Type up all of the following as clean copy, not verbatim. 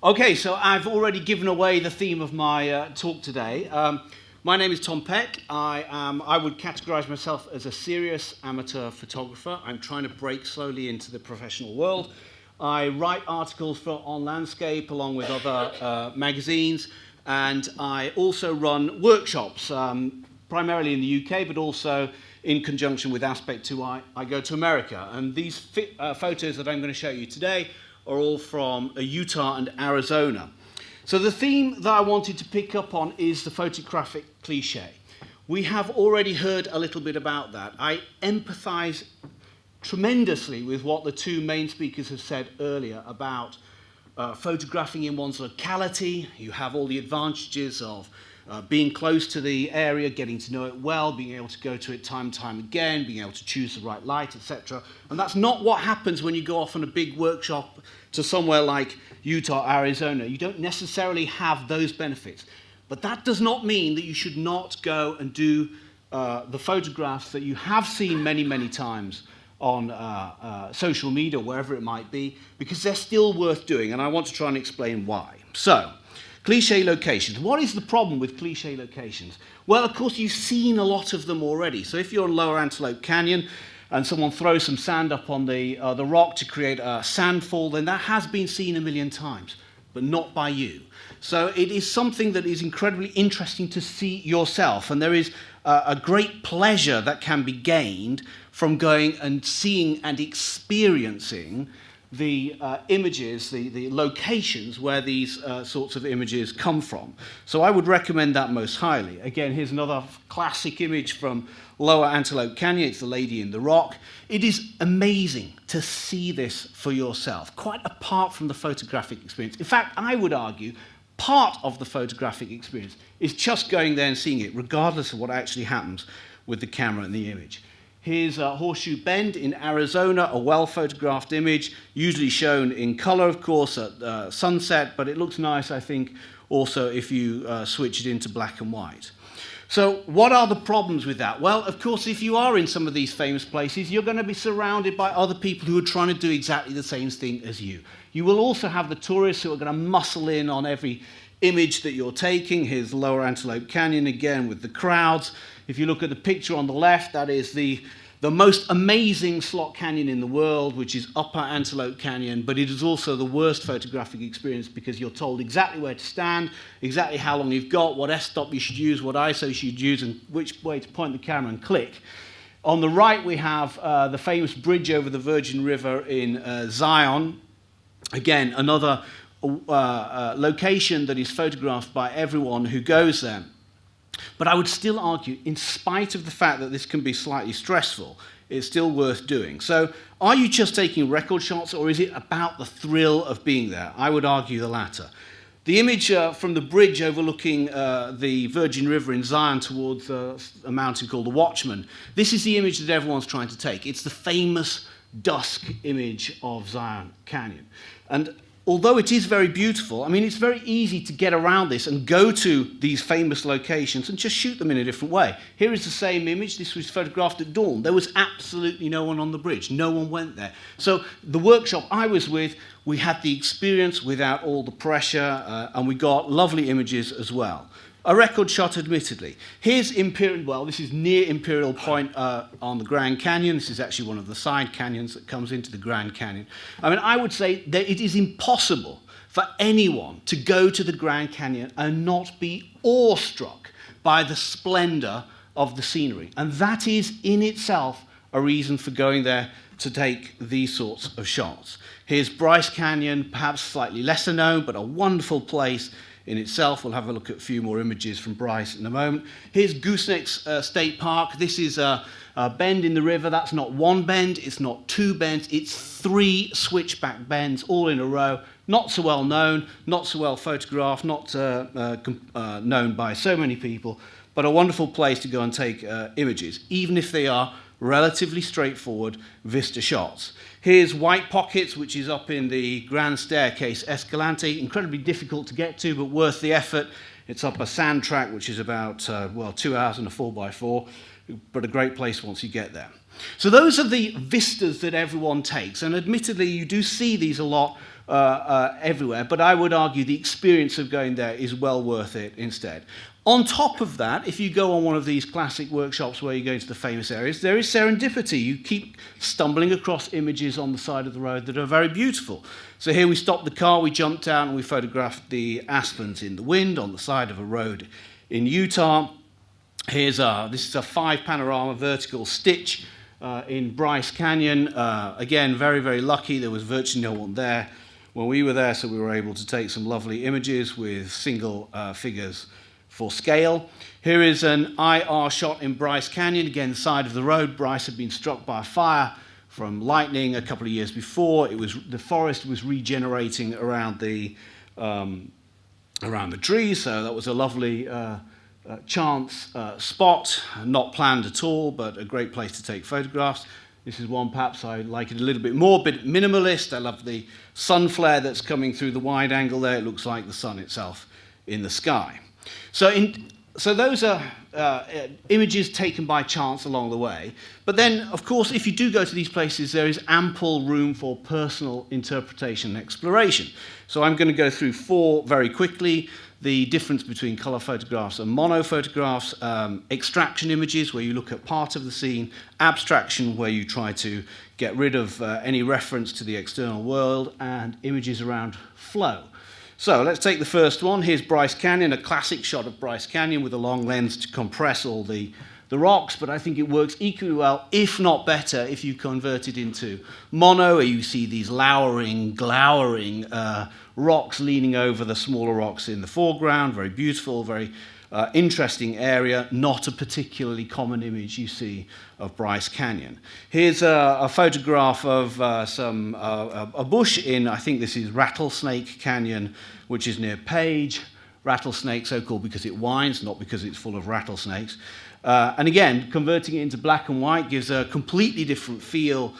Okay, so I've already given away the theme of my talk today. My name is Tom Peck. I would categorize myself as a serious amateur photographer. I'm trying to break slowly into the professional world. I write articles for On Landscape along with other magazines, and I also run workshops, primarily in the UK, but also in conjunction with Aspect 2, I go to America. And these photos that I'm going to show you today are all from Utah and Arizona. So the theme that I wanted to pick up on is the photographic cliche. We have already heard a little bit about that. I empathize tremendously with what the two main speakers have said earlier about photographing in one's locality. You have all the advantages of being close to the area, getting to know it well, being able to go to it time and time again, being able to choose the right light, etc. And that's not what happens when you go off on a big workshop to somewhere like Utah, Arizona. You don't necessarily have those benefits. But that does not mean that you should not go and do the photographs that you have seen many, many times on social media, wherever it might be, because they're still worth doing. And I want to try and explain why. So, Clich locations. What is the problem with cliche locations? Well, of course, you've seen a lot of them already. So if you're in Lower Antelope Canyon and someone throws some sand up on the rock to create a sandfall, then that has been seen a million times, but not by you. So it is something that is incredibly interesting to see yourself, and there is a great pleasure that can be gained from going and seeing and experiencing the images, the locations where these sorts of images come from. So I would recommend that most highly. Again, here's another classic image from Lower Antelope Canyon. It's the lady in the rock. It is amazing to see this for yourself, quite apart from the photographic experience. In fact, I would argue part of the photographic experience is just going there and seeing it, regardless of what actually happens with the camera and the image. Here's Horseshoe Bend in Arizona, a well-photographed image, usually shown in color, of course, at sunset, but it looks nice, I think, also if you switch it into black and white. So what are the problems with that? Well, of course, if you are in some of these famous places, you're going to be surrounded by other people who are trying to do exactly the same thing as you. You will also have the tourists who are going to muscle in on every image that you're taking. Here's Lower Antelope Canyon again with the crowds. If you look at the picture on the left, that is the most amazing slot canyon in the world, which is Upper Antelope Canyon, but it is also the worst photographic experience because you're told exactly where to stand, exactly how long you've got, what f-stop you should use, what ISO you should use, and which way to point the camera and click. On the right, we have the famous bridge over the Virgin River in Zion. Again, another location that is photographed by everyone who goes there. But I would still argue, in spite of the fact that this can be slightly stressful, it's still worth doing. So are you just taking record shots, or is it about the thrill of being there? I would argue the latter. The image from the bridge overlooking the Virgin River in Zion towards a mountain called the Watchman, this is the image that everyone's trying to take. It's the famous dusk image of Zion Canyon. And although it is very beautiful, I mean, it's very easy to get around this and go to these famous locations and just shoot them in a different way. Here is the same image. This was photographed at dawn. There was absolutely no one on the bridge. No one went there. So the workshop I was with, we had the experience without all the pressure, and we got lovely images as well. A record shot, admittedly. Here's Imperial, well, this is near Imperial Point on the Grand Canyon. This is actually one of the side canyons that comes into the Grand Canyon. I mean, I would say that it is impossible for anyone to go to the Grand Canyon and not be awestruck by the splendor of the scenery. And that is, in itself, a reason for going there to take these sorts of shots. Here's Bryce Canyon, perhaps slightly lesser known, but a wonderful place in itself. We'll have a look at a few more images from Bryce in a moment. Here's Goosenecks State Park. This is a bend in the river. That's not one bend, it's not two bends, it's 3 switchback bends all in a row. Not so well known, not so well photographed, not known by so many people, but a wonderful place to go and take images, even if they are relatively straightforward vista shots. Here's White Pockets, which is up in the Grand Staircase Escalante. Incredibly difficult to get to, but worth the effort. It's up a sand track, which is about, 2 hours in a 4x4, but a great place once you get there. So those are the vistas that everyone takes, and admittedly you do see these a lot everywhere, but I would argue the experience of going there is well worth it instead. On top of that, if you go on one of these classic workshops where you go into the famous areas, there is serendipity. You keep stumbling across images on the side of the road that are very beautiful. So here we stopped the car, we jumped out, and we photographed the aspens in the wind on the side of a road in Utah. This is a 5 panorama vertical stitch in Bryce Canyon. Again, very, very lucky. There was virtually no one there when we were there, so we were able to take some lovely images with single figures for scale. Here is an IR shot in Bryce Canyon, again, the side of the road. Bryce had been struck by a fire from lightning a couple of years before. The forest was regenerating around the trees, so that was a lovely chance spot, not planned at all, but a great place to take photographs. This is one, perhaps I like it a little bit more, a bit minimalist. I love the sun flare that's coming through the wide angle there. It looks like the sun itself in the sky. So those are images taken by chance along the way. But then, of course, if you do go to these places, there is ample room for personal interpretation and exploration. So I'm going to go through 4 very quickly. The difference between color photographs and mono photographs, extraction images where you look at part of the scene, abstraction where you try to get rid of any reference to the external world, and images around flow. So let's take the first one. Here's Bryce Canyon, a classic shot of Bryce Canyon with a long lens to compress all the rocks, but I think it works equally well, if not better, if you convert it into mono, where you see these lowering, glowering rocks leaning over the smaller rocks in the foreground. Very beautiful, very interesting area, not a particularly common image you see of Bryce Canyon. Here's a photograph of a bush in, I think this is Rattlesnake Canyon, which is near Page. Rattlesnake, so called because it whines, not because it's full of rattlesnakes. And again, converting it into black and white gives a completely different feel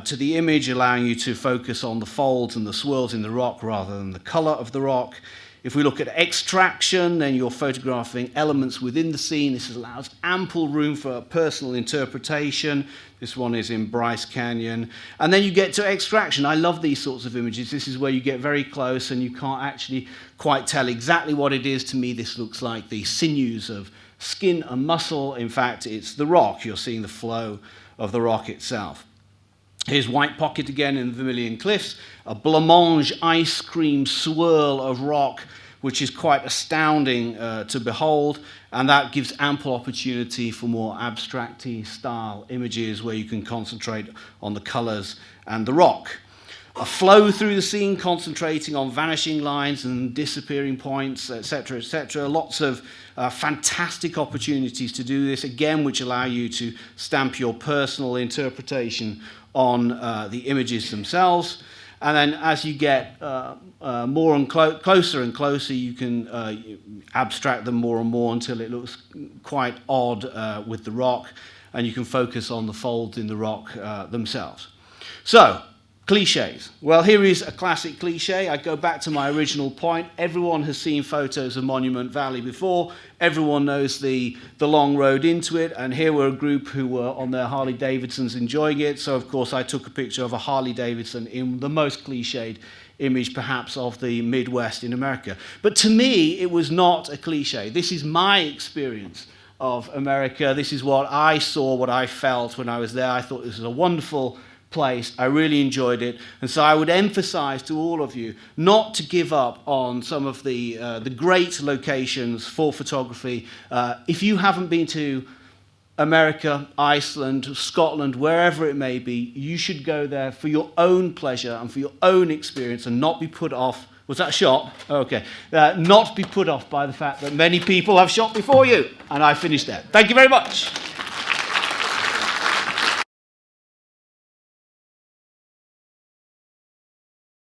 to the image, allowing you to focus on the folds and the swirls in the rock rather than the color of the rock. If we look at extraction, then you're photographing elements within the scene. This allows ample room for personal interpretation. This one is in Bryce Canyon. And then you get to extraction. I love these sorts of images. This is where you get very close and you can't actually quite tell exactly what it is. To me, this looks like the sinews of skin and muscle. In fact, it's the rock. You're seeing the flow of the rock itself. Here's White Pocket again in the Vermilion Cliffs, a blancmange ice cream swirl of rock, which is quite astounding to behold, and that gives ample opportunity for more abstract-y style images where you can concentrate on the colors and the rock. A flow through the scene, concentrating on vanishing lines and disappearing points, etc., etc. Lots of fantastic opportunities to do this, again, which allow you to stamp your personal interpretation on the images themselves. And then as you get more and closer and closer, you can abstract them more and more until it looks quite odd with the rock, and you can focus on the folds in the rock themselves. So, cliches. Well, here is a classic cliche. I go back to my original point. Everyone has seen photos of Monument Valley before. Everyone knows the long road into it. And here were a group who were on their Harley Davidsons enjoying it. So, of course, I took a picture of a Harley Davidson in the most cliched image, perhaps, of the Midwest in America. But to me, it was not a cliche. This is my experience of America. This is what I saw, what I felt when I was there. I thought this was a wonderful place. I really enjoyed it, and so I would emphasize to all of you not to give up on some of the great locations for photography. If you haven't been to America, Iceland, Scotland, wherever it may be, you should go there for your own pleasure and for your own experience, and not be put off. Was that a shot? Okay. Not be put off by the fact that many people have shot before you. And I finished there. Thank you very much.